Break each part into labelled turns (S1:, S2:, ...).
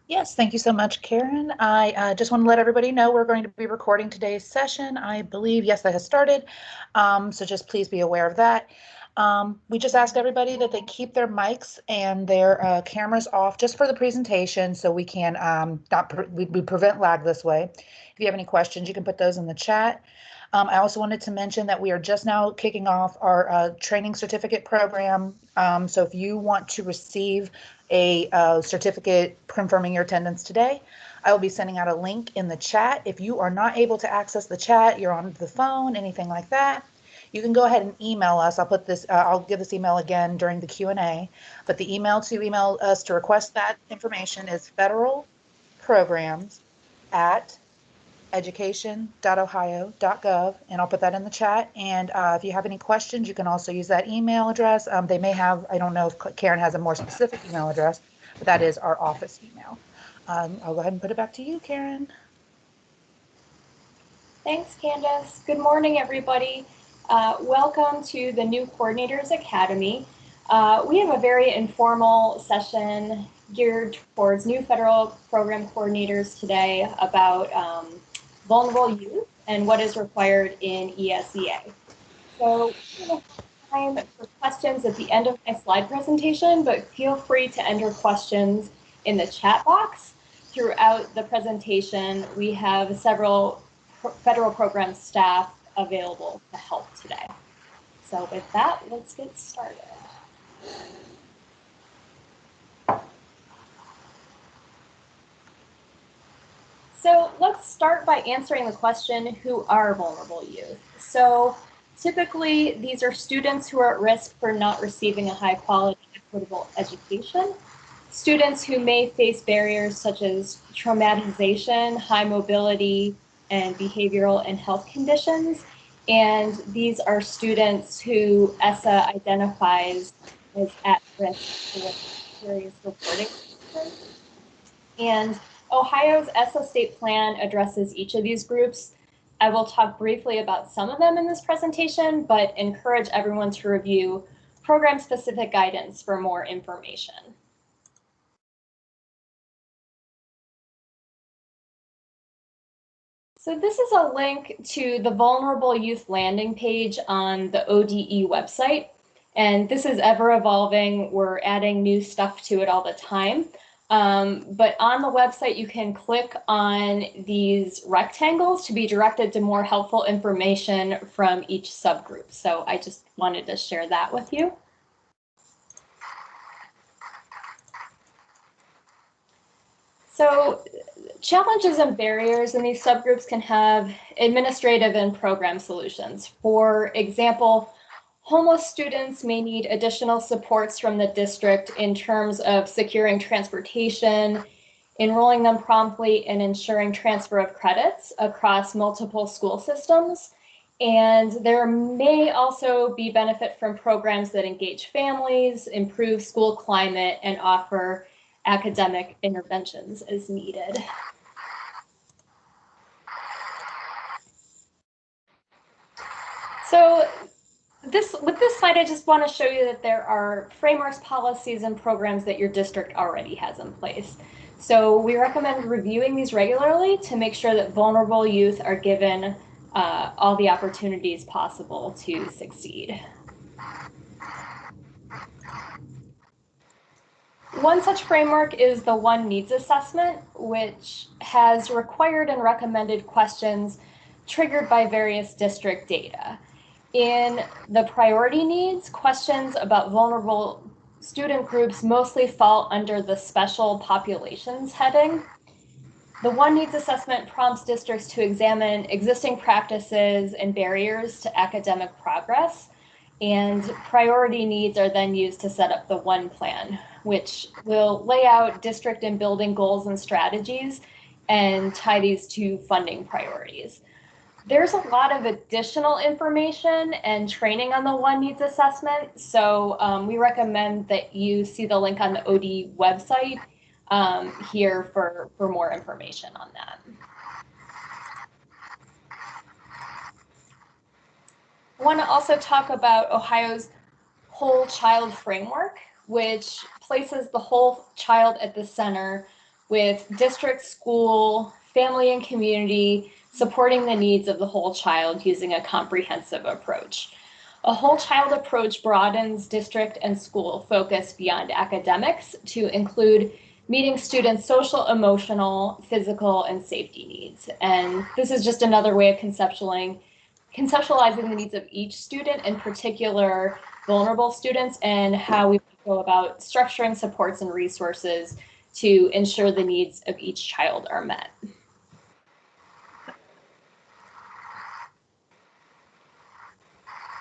S1: Yes, thank you so much, Karen. I just want to let everybody know we're going to be recording today's session. I believe, yes, that has started. So just please be aware of that. We just ask everybody that they keep their mics and their cameras off just for the presentation so we can we prevent lag this way. If you have any questions, you can put those in the chat. I also wanted to mention that we are just now kicking off our training certificate program. So if you want to receive a certificate confirming your attendance today, I will be sending out a link in the chat. If you are not able to access the chat, you're on the phone, anything like that, you can go ahead and email us. I'll give this email again during the Q&A, but the email to email us to request that information is federalprograms@education.ohio.gov, and I'll put that in the chat. And if you have any questions, you can also use that email address. They may have, I don't know if Karen has a more specific email address, but that is our office email. I'll go ahead and put it back to you, Karen.
S2: Thanks, Candace. Good morning, everybody. Welcome to the New Coordinators Academy. We have a very informal session geared towards new federal program coordinators today about vulnerable youth and what is required in ESEA. So we're going to have time for questions at the end of my slide presentation, but feel free to enter questions in the chat box. Throughout the presentation, we have several federal program staff available to help today. So with that, let's get started. So let's start by answering the question, who are vulnerable youth? So typically, these are students who are at risk for not receiving a high quality, equitable education. Students who may face barriers such as traumatization, high mobility, and behavioral and health conditions. And these are students who ESSA identifies as at risk for serious reporting. And Ohio's ESSA state plan addresses each of these groups. I will talk briefly about some of them in this presentation, but encourage everyone to review program-specific guidance for more information. So this is a link to the Vulnerable Youth landing page on the ODE website. And this is ever evolving. We're adding new stuff to it all the time. But on the website, you can click on these rectangles to be directed to more helpful information from each subgroup. So I just wanted to share that with you. So challenges and barriers in these subgroups can have administrative and program solutions. For example, homeless students may need additional supports from the district in terms of securing transportation, enrolling them promptly, and ensuring transfer of credits across multiple school systems. And there may also be benefit from programs that engage families, improve school climate, and offer academic interventions as needed. So with this slide, I just want to show you that there are frameworks, policies, and programs that your district already has in place. So we recommend reviewing these regularly to make sure that vulnerable youth are given all the opportunities possible to succeed. One such framework is the One Needs Assessment, which has required and recommended questions triggered by various district data. In the priority needs, questions about vulnerable student groups mostly fall under the special populations heading. The One Needs Assessment prompts districts to examine existing practices and barriers to academic progress, and priority needs are then used to set up the One Plan, which will lay out district and building goals and strategies and tie these to funding priorities. There's a lot of additional information and training on the One Needs Assessment, so we recommend that you see the link on the OD website here for more information on that. I want to also talk about Ohio's Whole Child Framework, which places the whole child at the center with district, school, family, and community supporting the needs of the whole child using a comprehensive approach. A whole child approach broadens district and school focus beyond academics to include meeting students' social, emotional, physical, and safety needs. And this is just another way of conceptualizing the needs of each student, in particular vulnerable students, and how we go about structuring supports and resources to ensure the needs of each child are met.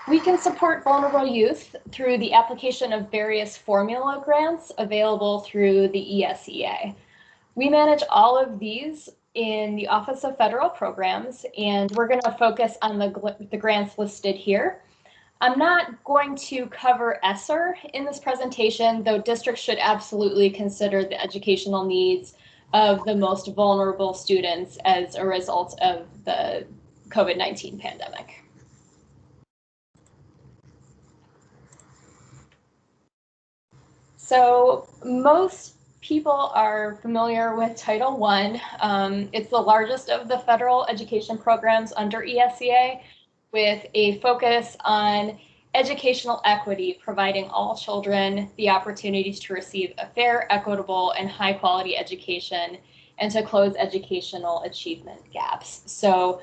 S2: We can support vulnerable youth through the application of various formula grants available through the ESEA. We manage all of these in the Office of Federal Programs, and we're going to focus on the grants listed here. I'm not going to cover ESSER in this presentation, though districts should absolutely consider the educational needs of the most vulnerable students as a result of the COVID-19 pandemic. So most people are familiar with Title I. It's the largest of the federal education programs under ESEA, with a focus on educational equity, providing all children the opportunities to receive a fair, equitable, and high-quality education, and to close educational achievement gaps. So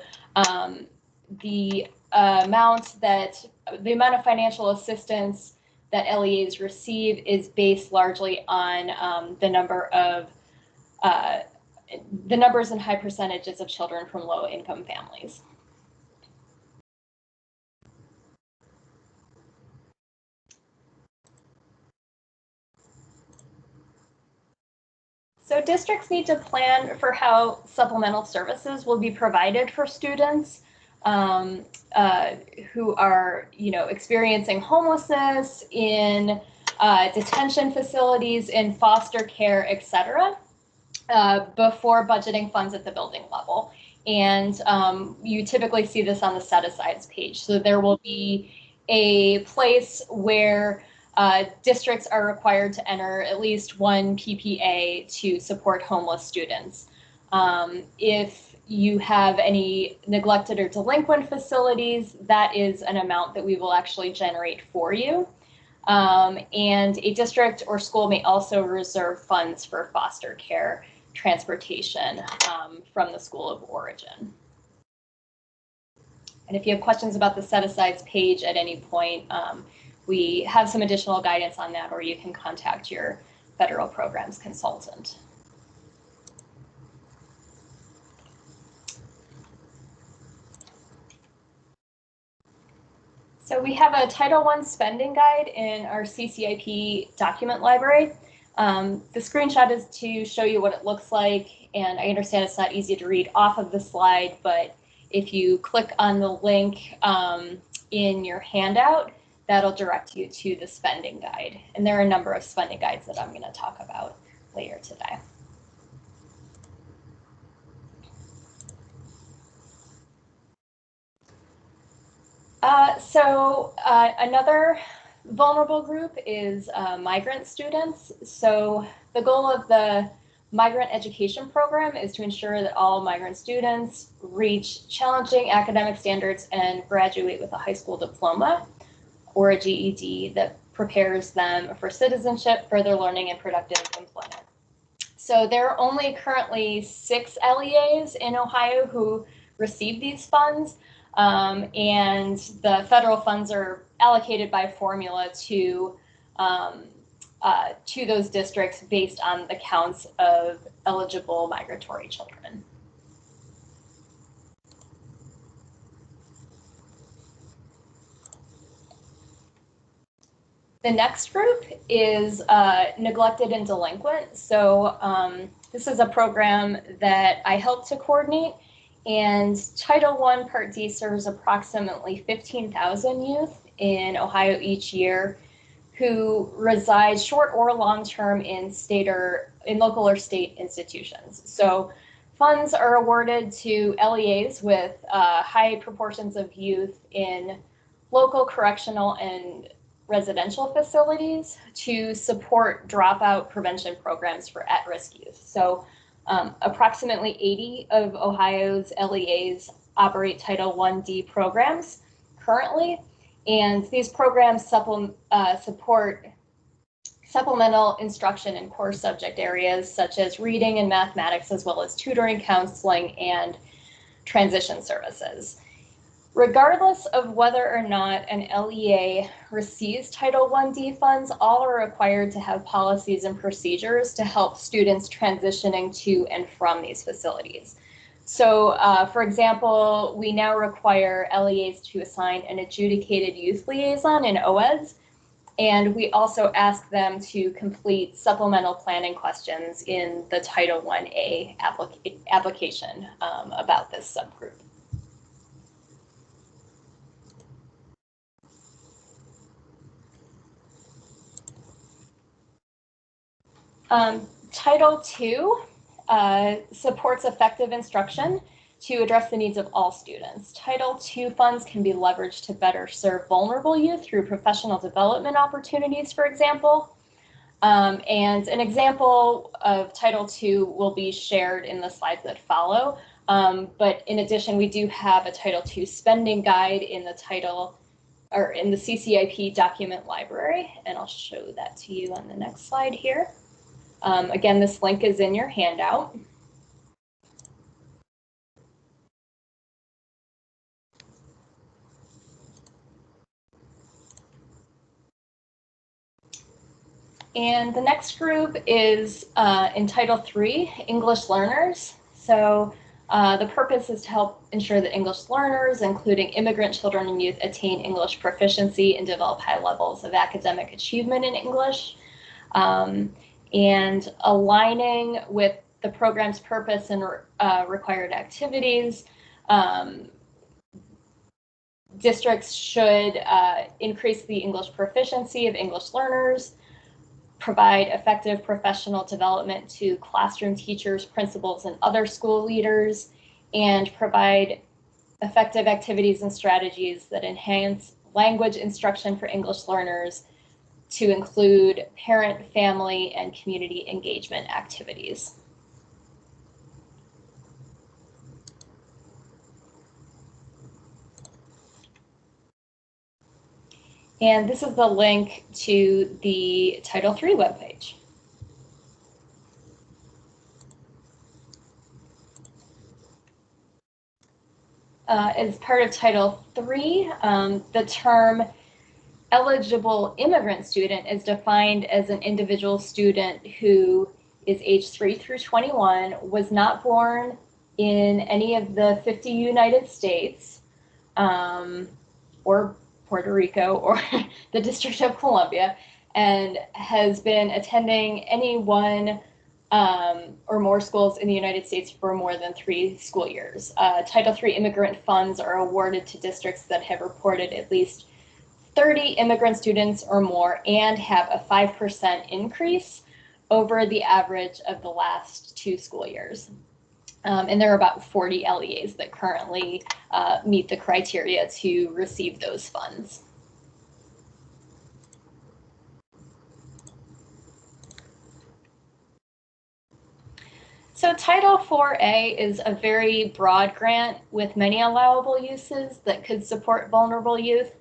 S2: the amount of financial assistance that LEAs receive is based largely on the numbers and high percentages of children from low-income families. So districts need to plan for how supplemental services will be provided for students who are, experiencing homelessness in detention facilities, in foster care, etc., before budgeting funds at the building level. And you typically see this on the set-asides page. So there will be a place where districts are required to enter at least one PPA to support homeless students. If you have any neglected or delinquent facilities, that is an amount that we will actually generate for you. And a district or school may also reserve funds for foster care transportation from the school of origin. And if you have questions about the set-asides page at any point, we have some additional guidance on that, or you can contact your federal programs consultant. So we have a Title I spending guide in our CCIP document library. The screenshot is to show you what it looks like, and I understand it's not easy to read off of the slide, but if you click on the link in your handout, that'll direct you to the spending guide. And there are a number of spending guides that I'm going to talk about later today. Another vulnerable group is migrant students. So the goal of the migrant education program is to ensure that all migrant students reach challenging academic standards and graduate with a high school diploma or a GED that prepares them for citizenship, further learning, and productive employment. So there are only currently 6 LEAs in Ohio who receive these funds, and the federal funds are allocated by formula to those districts based on the counts of eligible migratory children. The next group is neglected and delinquent. So this is a program that I helped to coordinate, and Title I Part D serves approximately 15,000 youth in Ohio each year who reside short or long-term in local or state institutions. So funds are awarded to LEAs with high proportions of youth in local correctional and residential facilities to support dropout prevention programs for at-risk youth. So approximately 80 of Ohio's LEAs operate Title I-D programs currently, and these programs support supplemental instruction in core subject areas such as reading and mathematics, as well as tutoring, counseling, and transition services. Regardless of whether or not an LEA receives Title I-D funds, all are required to have policies and procedures to help students transitioning to and from these facilities. So, for example, we now require LEAs to assign an adjudicated youth liaison in OEDS, and we also ask them to complete supplemental planning questions in the Title I-A application about this subgroup. Title II supports effective instruction to address the needs of all students. Title II funds can be leveraged to better serve vulnerable youth through professional development opportunities, for example. And an example of Title II will be shared in the slides that follow. But in addition, we do have a Title II spending guide in the CCIP document library, and I'll show that to you on the next slide here. Again, this link is in your handout. And the next group is in Title III, English learners. So the purpose is to help ensure that English learners, including immigrant children and youth, attain English proficiency and develop high levels of academic achievement in English. And aligning with the program's purpose and required activities, districts should increase the English proficiency of English learners, provide effective professional development to classroom teachers, principals, and other school leaders, and provide effective activities and strategies that enhance language instruction for English learners to include parent, family, and community engagement activities. And this is the link to the Title III webpage. As part of Title III, the term eligible immigrant student is defined as an individual student who is age 3 through 21, was not born in any of the 50 United States, or Puerto Rico, or the District of Columbia, and has been attending any one or more schools in the United States for more than 3 school years. Title III immigrant funds are awarded to districts that have reported at least 30 immigrant students or more and have a 5% increase over the average of the last 2 school years. And there are about 40 LEAs that currently meet the criteria to receive those funds. So Title IV-A is a very broad grant with many allowable uses that could support vulnerable youth.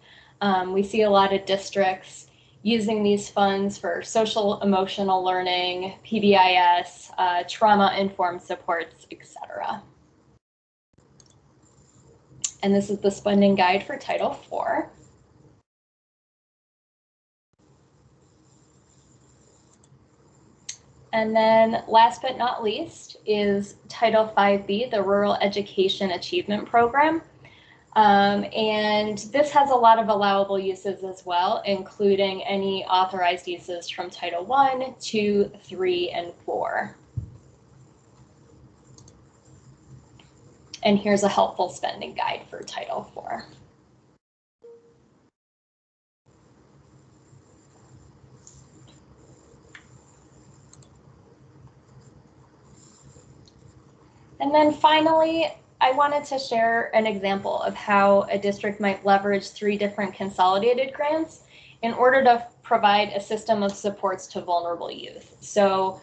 S2: We see a lot of districts using these funds for social emotional learning, PBIS, trauma-informed supports, etc. And this is the spending guide for Title IV. And then last but not least is Title V-B, the Rural Education Achievement Program. And this has a lot of allowable uses as well, including any authorized uses from Title I, II, III, and IV. And here's a helpful spending guide for Title IV. And then finally, I wanted to share an example of how a district might leverage 3 different consolidated grants in order to provide a system of supports to vulnerable youth. So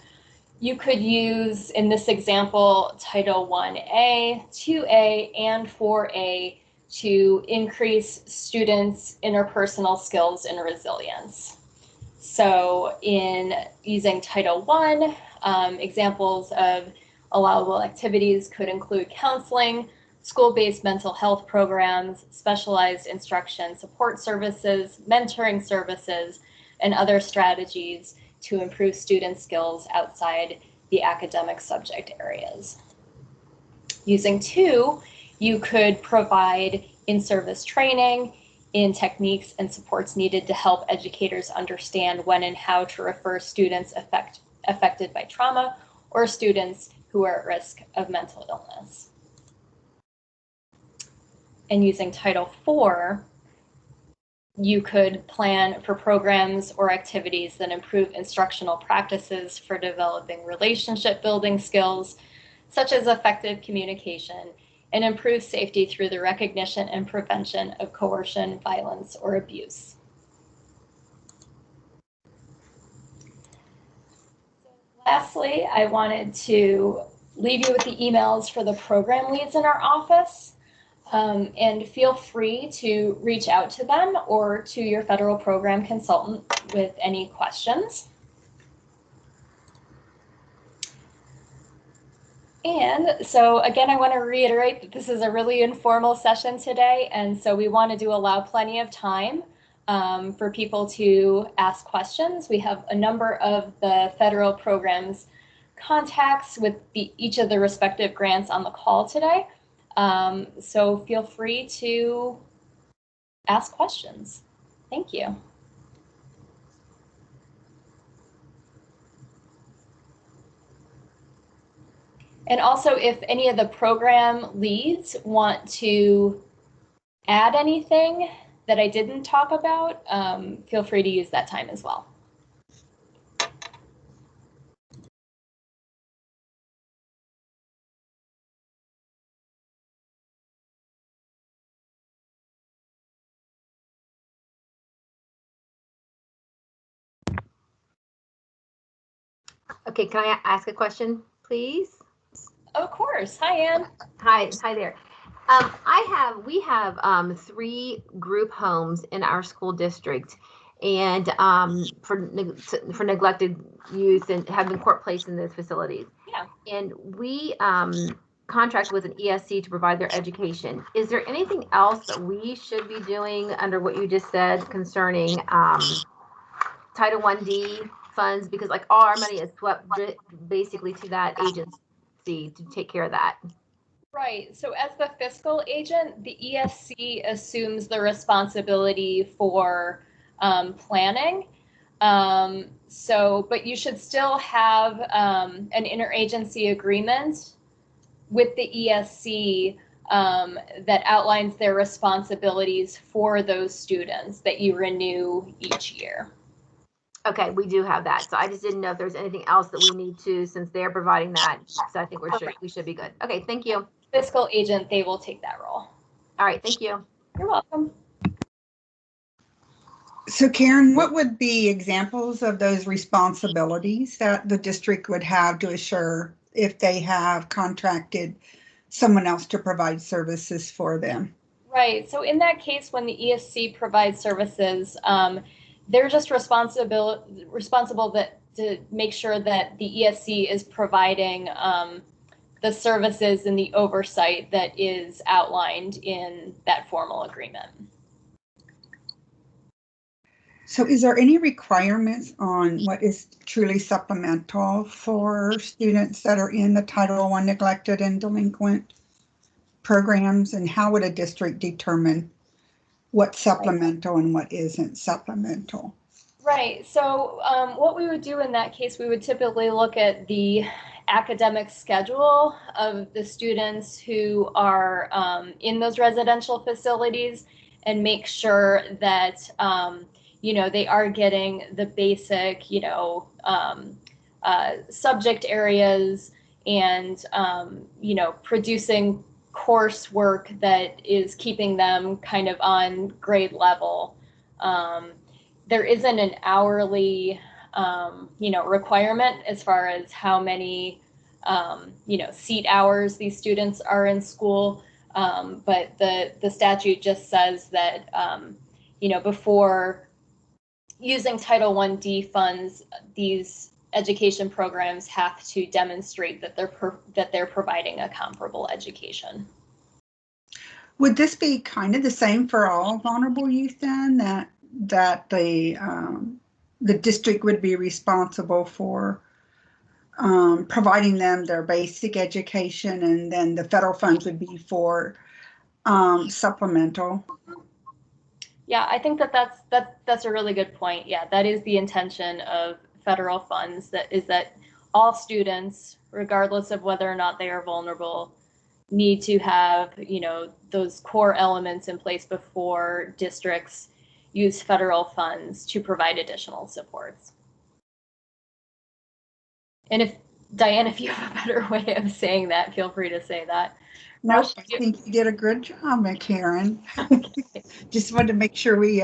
S2: you could use, in this example, Title 1A, 2A, and 4A to increase students' interpersonal skills and resilience. So in using Title 1, examples of allowable activities could include counseling, school-based mental health programs, specialized instruction support services, mentoring services, and other strategies to improve student skills outside the academic subject areas. Using 2, you could provide in-service training in techniques and supports needed to help educators understand when and how to refer students affected by trauma or students who are at risk of mental illness. And using Title 4, you could plan for programs or activities that improve instructional practices for developing relationship building skills, such as effective communication, and improve safety through the recognition and prevention of coercion, violence, or abuse. Lastly, I wanted to leave you with the emails for the program leads in our office. And feel free to reach out to them or to your federal program consultant with any questions. And so again, I want to reiterate that this is a really informal session today, and so we want to allow plenty of time for people to ask questions. We have a number of the federal programs contacts with each of the respective grants on the call today. So feel free to ask questions. Thank you. And also, if any of the program leads want to add anything that I didn't talk about, feel free to use that time as well.
S3: Okay, can I ask a question, please?
S2: Of course. Hi, Ann.
S3: Hi there. We have 3 group homes in our school district, and for neglected youth, and have been court placed in those facilities.
S2: Yeah.
S3: And we contract with an ESC to provide their education. Is there anything else that we should be doing under what you just said concerning Title 1D funds? Because like all our money is swept basically to that agency to take care of that.
S2: Right. So as the fiscal agent, the ESC assumes the responsibility for planning. But you should still have an interagency agreement with the ESC that outlines their responsibilities for those students that you renew each year.
S3: Okay, we do have that. So I just didn't know if there's anything else that we need to, since they're providing that. So I think we should be good. Okay, thank you.
S2: Fiscal agent, they will take that role.
S3: All right, thank you.
S2: You're welcome.
S4: So Karen, what would be examples of those responsibilities that the district would have to assure if they have contracted someone else to provide services for them?
S2: Right. So in that case, when the ESC provides services, they're just responsible to make sure that the ESC is providing the services and the oversight that is outlined in that formal agreement.
S4: So is there any requirements on what is truly supplemental for students that are in the Title I neglected and delinquent programs? And how would a district determine what's supplemental and what isn't supplemental?
S2: Right. So what we would do in that case, we would typically look at the academic schedule of the students who are in those residential facilities and make sure that they are getting the basic subject areas and producing coursework that is keeping them kind of on grade level. there isn't an hourly, requirement as far as how many, seat hours these students are in school. But the statute just says that, before using Title I-D funds, these education programs have to demonstrate that they're providing a comparable education.
S4: Would this be kind of the same for all vulnerable youth then, that the district would be responsible for providing them their basic education, and then the federal funds would be for supplemental?
S2: Yeah, I think that's a really good point. Yeah, that is the intention of federal funds, that all students, regardless of whether or not they are vulnerable, need to have, those core elements in place before districts use federal funds to provide additional supports. And if, Diane, if you have a better way of saying that, feel free to say that.
S4: No, I think you did a good job, Karen. Just wanted to make sure we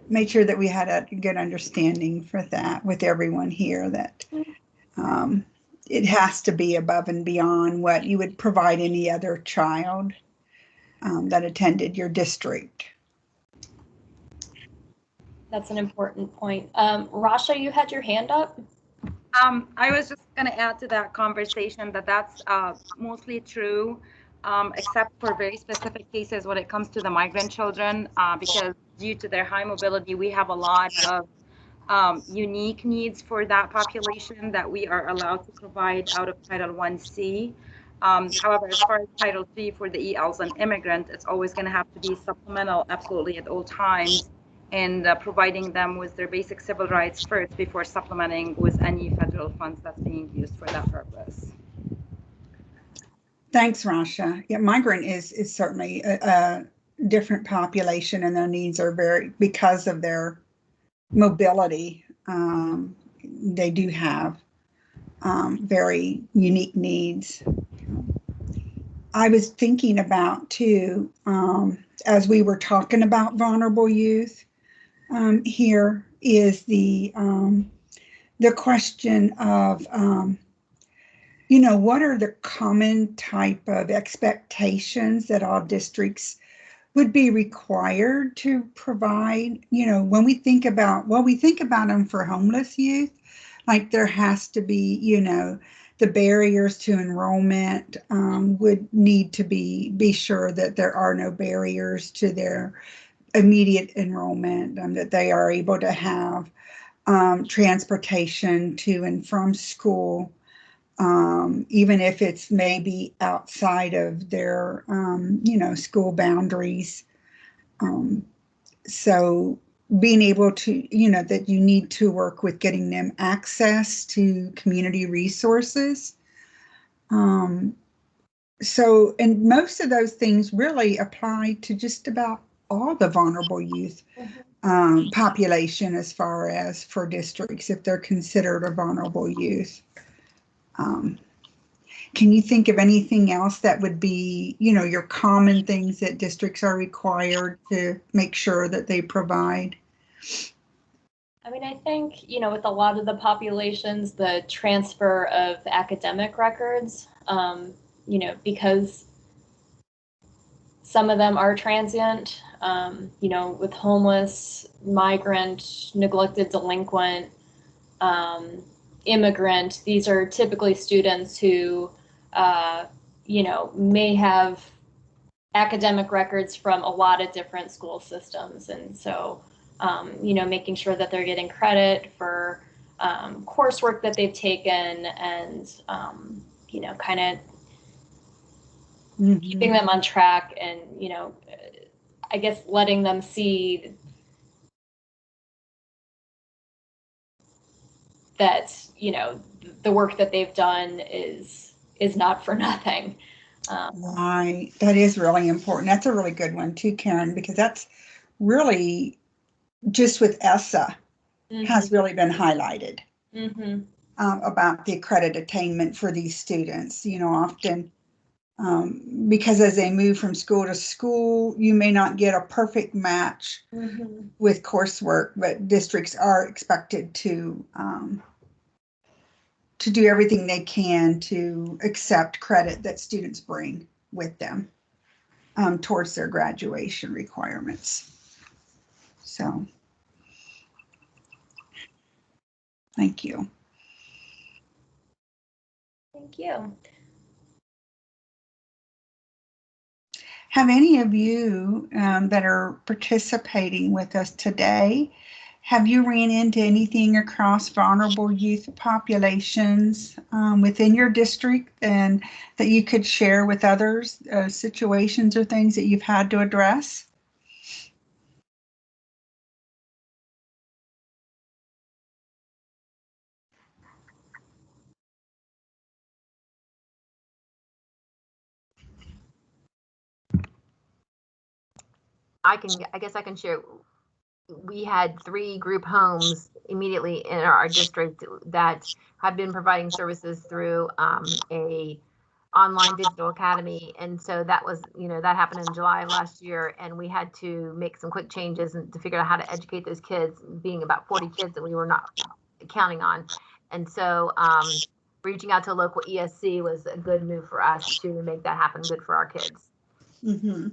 S4: made sure that we had a good understanding for that with everyone here, that it has to be above and beyond what you would provide any other child that attended your district.
S2: That's an important point. Rasha, you had your hand up.
S5: I was just going to add to that conversation that that's mostly true, except for very specific cases when it comes to the migrant children, because due to their high mobility, we have a lot of unique needs for that population that we are allowed to provide out of Title I-C. However, as far as Title III for the ELs and immigrant, it's always going to have to be supplemental, absolutely, at all times, and providing them with their basic civil rights first before supplementing with any federal funds that's being used for that purpose.
S4: Thanks, Rasha. Yeah, migrant is certainly a different population, and their needs are because of their mobility. They do have very unique needs. I was thinking about too, as we were talking about vulnerable youth, here is the question of, what are the common type of expectations that all districts would be required to provide? When we think about them for homeless youth, like there has to be, the barriers to enrollment would need to be sure that there are no barriers to their immediate enrollment, that they are able to have transportation to and from school, even if it's maybe outside of their, school boundaries. So being able to, that you need to work with getting them access to community resources. So, and most of those things really apply to just about all the vulnerable youth population, as far as for districts, if they're considered a vulnerable youth. Can you think of anything else that would be, your common things that districts are required to make sure that they provide?
S2: I mean, I think, with a lot of the populations, the transfer of academic records, because some of them are transient, with homeless, migrant, neglected, delinquent, immigrant. These are typically students who, may have academic records from a lot of different school systems. And so, making sure that they're getting credit for coursework that they've taken, and, kind of keeping them on track, and, I guess letting them see that, the work that they've done is not for nothing.
S4: Right. That is really important. That's a really good one too, Karen, because that's really just with ESSA has really been highlighted about the accredited attainment for these students. Often because as they move from school to school, you may not get a perfect match with coursework, but districts are expected to do everything they can to accept credit that students bring with them towards their graduation requirements. So, thank you.
S2: Thank you.
S4: Have any of you that are participating with us today, have you ran into anything across vulnerable youth populations within your district and that you could share with others, situations or things that you've had to address?
S3: I guess I can share. We had 3 group homes immediately in our district that have been providing services through a online digital academy. And so that was, that happened in July of last year. And we had to make some quick changes and to figure out how to educate those kids, being about 40 kids that we were not counting on. And so reaching out to a local ESC was a good move for us to make that happen good for our kids.
S4: Mm-hmm.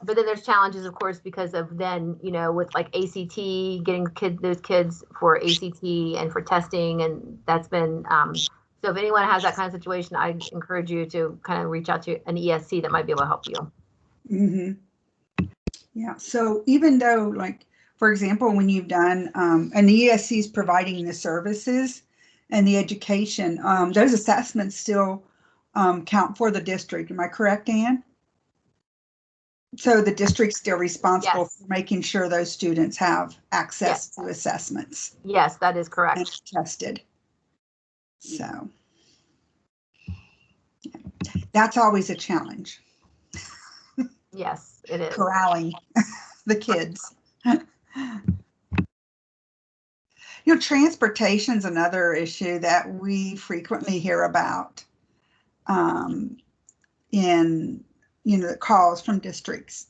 S3: But then there's challenges, of course, because of then, with like ACT, getting those kids for ACT and for testing. And that's been, so if anyone has that kind of situation, I encourage you to kind of reach out to an ESC that might be able to help you.
S4: Mm-hmm. Yeah. So even though, like, for example, when you've done, and the ESC is providing the services and the education, those assessments still count for the district. Am I correct, Ann? So the district's still responsible for making sure those students have access to assessments.
S3: Yes, that is correct.
S4: And tested. So that's always a challenge.
S3: Yes, it is.
S4: Corralling the kids. Transportation is another issue that we frequently hear about in, the calls from districts,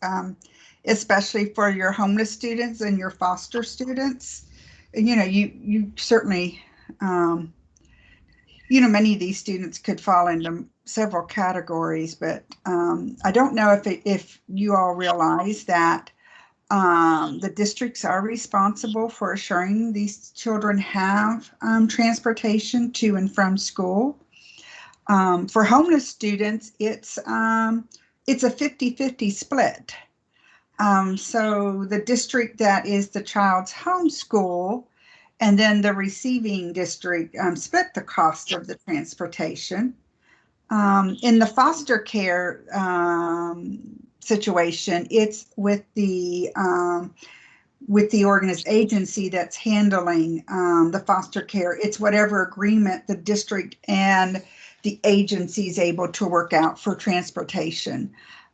S4: especially for your homeless students and your foster students. You certainly, many of these students could fall into several categories, but I don't know if you all realize that the districts are responsible for assuring these children have transportation to and from school. For homeless students, it's a 50-50 split. So the district that is the child's home school and then the receiving district split the cost of the transportation. In the foster care situation, it's with the agency that's handling the foster care. It's whatever agreement the district and the agency is able to work out for transportation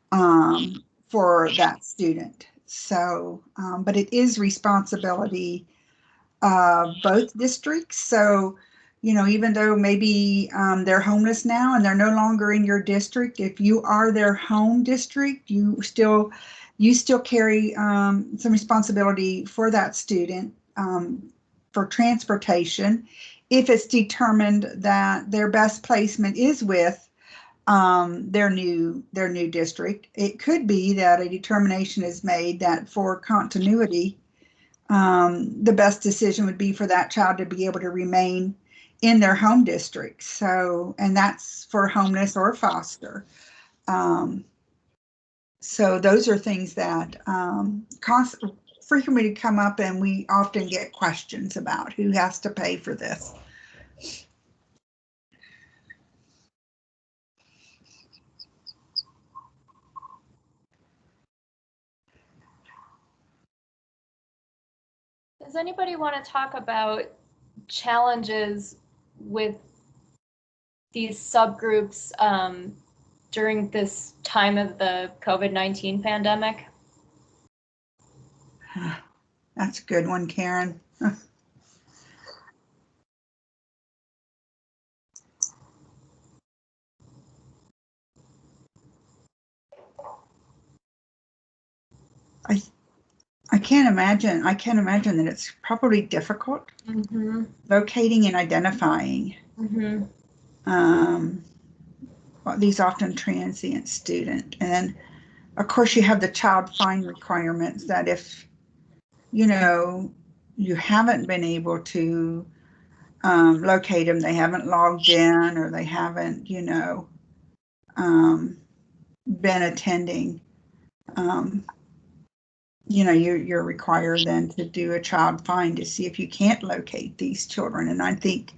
S4: for that student. So, but it is responsibility of both districts. So, even though maybe they're homeless now and they're no longer in your district, if you are their home district, you still carry some responsibility for that student for transportation. If it's determined that their best placement is with their new district, it could be that a determination is made that for continuity, the best decision would be for that child to be able to remain in their home district. So, and that's for homeless or foster. So those are things that frequently come up, and we often get questions about who has to pay for this.
S2: Does anybody want to talk about challenges with these subgroups during this time of the COVID-19 pandemic?
S4: That's a good one, Karen. I can't imagine that it's probably difficult
S2: Mm-hmm.
S4: locating and identifying
S2: Mm-hmm.
S4: these often transient student. And of course, you have the child find requirements that if, you know, you haven't been able to locate them, they haven't logged in, or they haven't, been attending, you're required then to do a child find to see if you can't locate these children. And I think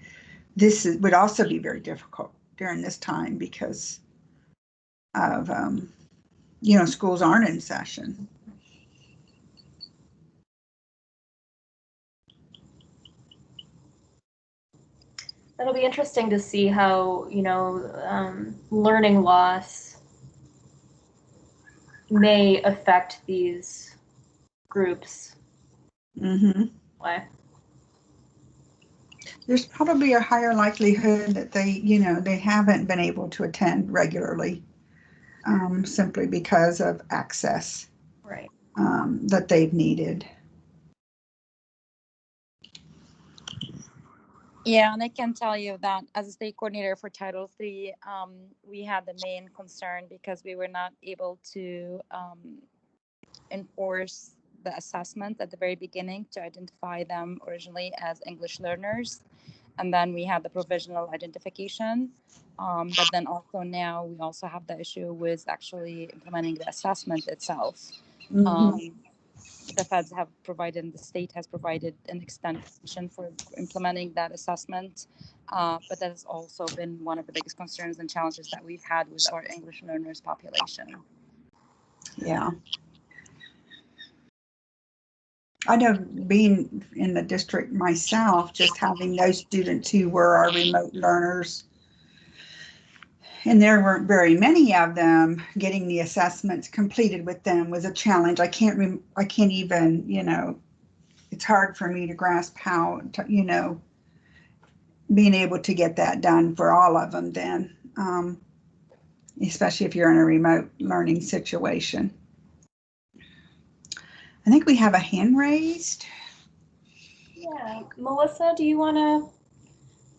S4: would also be very difficult during this time because of, schools aren't in session.
S2: It'll be interesting to see how, learning loss may affect these groups.
S4: Mm-hmm.
S2: Why?
S4: There's probably a higher likelihood that they haven't been able to attend regularly, simply because of access,
S2: Right.
S4: that they've needed.
S5: Yeah, and I can tell you that as a state coordinator for Title III, we had the main concern because we were not able to enforce the assessment at the very beginning to identify them originally as English learners. And then we had the provisional identification. But then also now we also have the issue with actually implementing the assessment itself.
S4: Mm-hmm.
S5: The feds have provided, the state has provided an extension for implementing that assessment. But that has also been one of the biggest concerns and challenges that we've had with our English learners population.
S4: Yeah. I know, being in the district myself, just having those students who were our remote learners, and there weren't very many of them, getting the assessments completed with them was a challenge. I can't even, it's hard for me to grasp how, being able to get that done for all of them then, especially if you're in a remote learning situation. I think we have a hand raised.
S2: Yeah. Melissa, do you want to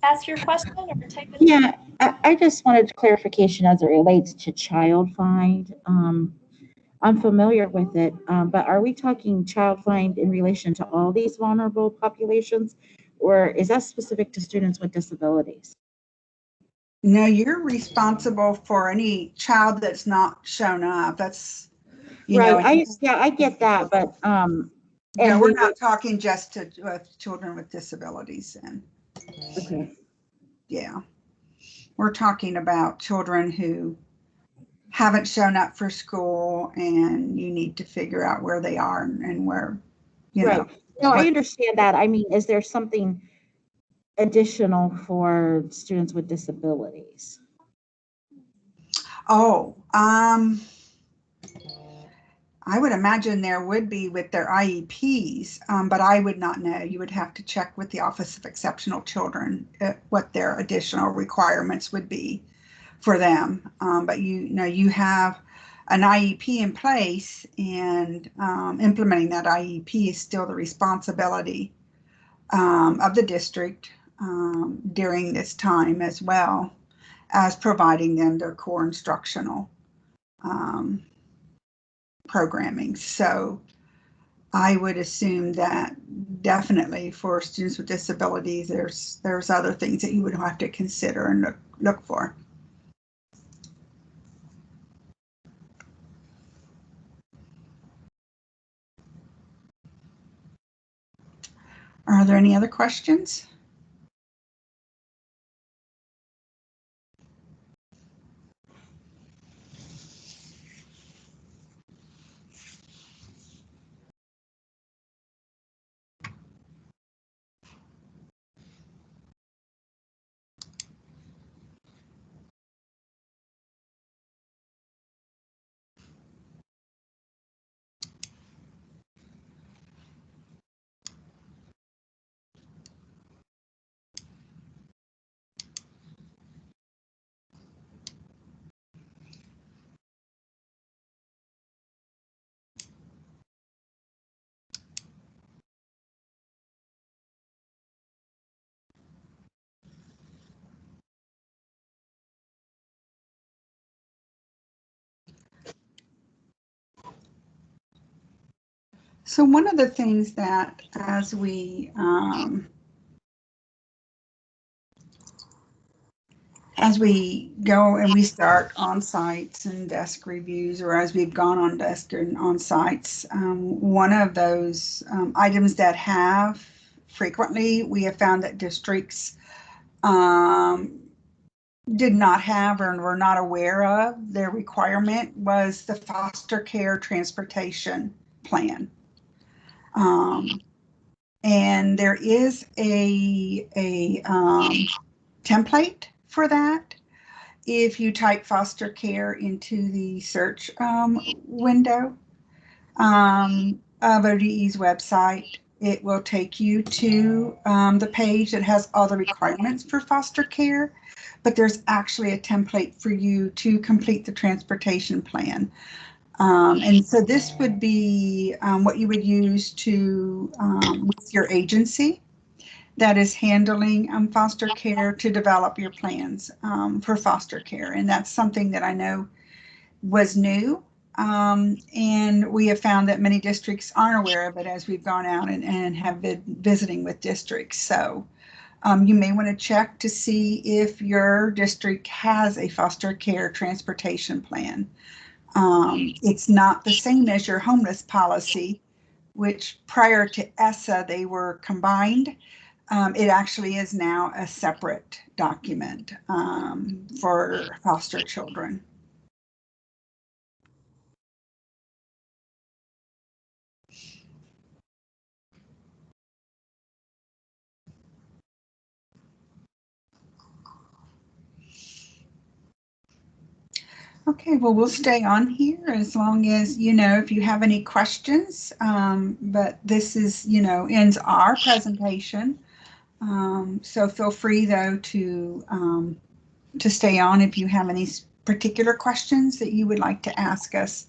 S2: ask your question or type it?
S6: Yeah, I just wanted clarification as it relates to child find. I'm familiar with it, but are we talking child find in relation to all these vulnerable populations, or is that specific to students with disabilities?
S4: No, you're responsible for any child that's not shown up. That's,
S6: Right. I get that, but
S4: yeah, we're not talking just to children with disabilities. And
S6: okay.
S4: Yeah, we're talking about children who haven't shown up for school, and you need to figure out where they are and where,
S6: Right. No, I understand that. I mean, is there something additional for students with disabilities?
S4: Oh, I would imagine there would be with their IEPs, but I would not know. You would have to check with the Office of Exceptional Children what their additional requirements would be for them. But you have an IEP in place, and implementing that IEP is still the responsibility of the district during this time, as well as providing them their core instructional programming. So I would assume that definitely for students with disabilities, there's other things that you would have to consider and look for. Are there any other questions? So one of the things that as we go and we start on sites and desk reviews, or as we've gone on desk and on sites, one of those items that have frequently we have found that districts did not have or were not aware of their requirement was the foster care transportation plan. And there is a template for that. If you type foster care into the search window of ODE's website, it will take you to the page that has all the requirements for foster care, but there's actually a template for you to complete the transportation plan. And so this would be what you would use to with your agency that is handling foster care to develop your plans for foster care. And that's something that I know was new. And we have found that many districts aren't aware of it as we've gone out and have been visiting with districts. So you may want to check to see if your district has a foster care transportation plan. It's not the same as your homeless policy, which prior to ESSA, they were combined. It actually is now a separate document for foster children. Okay, well, we'll stay on here as long as, if you have any questions, but this is, ends our presentation. So feel free though to stay on if you have any particular questions that you would like to ask us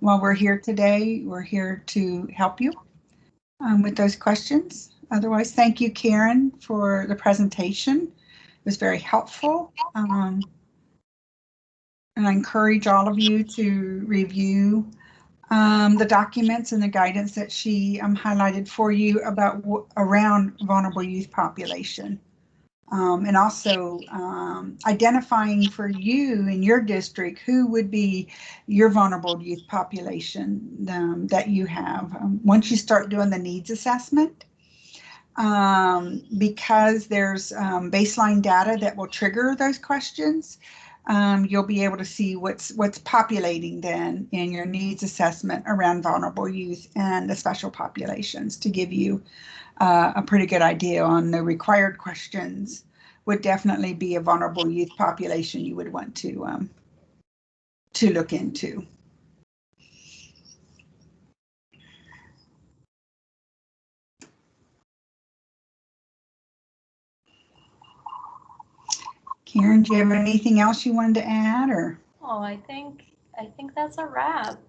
S4: while we're here today. We're here to help you with those questions. Otherwise, thank you, Karen, for the presentation. It was very helpful. And I encourage all of you to review the documents and the guidance that she highlighted for you about around vulnerable youth population. And also identifying for you in your district who would be your vulnerable youth population that you have. Once you start doing the needs assessment, because there's baseline data that will trigger those questions, you'll be able to see what's populating then in your needs assessment around vulnerable youth and the special populations to give you a pretty good idea on the required questions. Would definitely be a vulnerable youth population you would want to look into. Karen, do you have anything else you wanted to add, or?
S2: Oh, I think that's a wrap.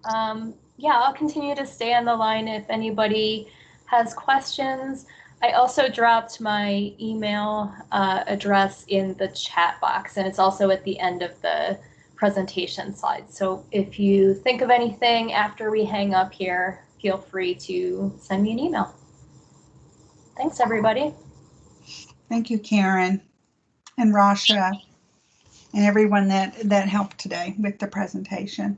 S2: Yeah, I'll continue to stay on the line if anybody has questions. I also dropped my email address in the chat box, and it's also at the end of the presentation slides. So if you think of anything after we hang up here, feel free to send me an email. Thanks, everybody.
S4: Thank you, Karen and Rasha and everyone that helped today with the presentation.